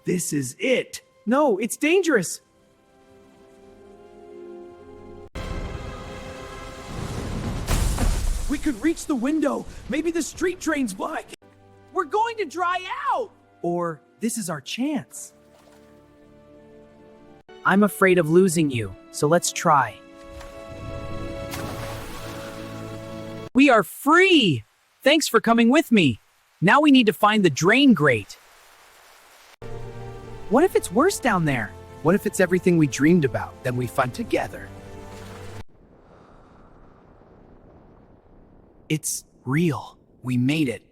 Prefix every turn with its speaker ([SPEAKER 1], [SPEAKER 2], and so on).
[SPEAKER 1] This is it. No, it's dangerous. We could reach the window. Maybe the street drain's black. We're going to dry out. Or this is our chance.
[SPEAKER 2] I'm afraid of losing you, so let's try. We are free! Thanks for coming with me. Now we need to find the drain grate.
[SPEAKER 1] What if it's worse down there? What if it's everything we dreamed about, then we fun together? It's real. We made it.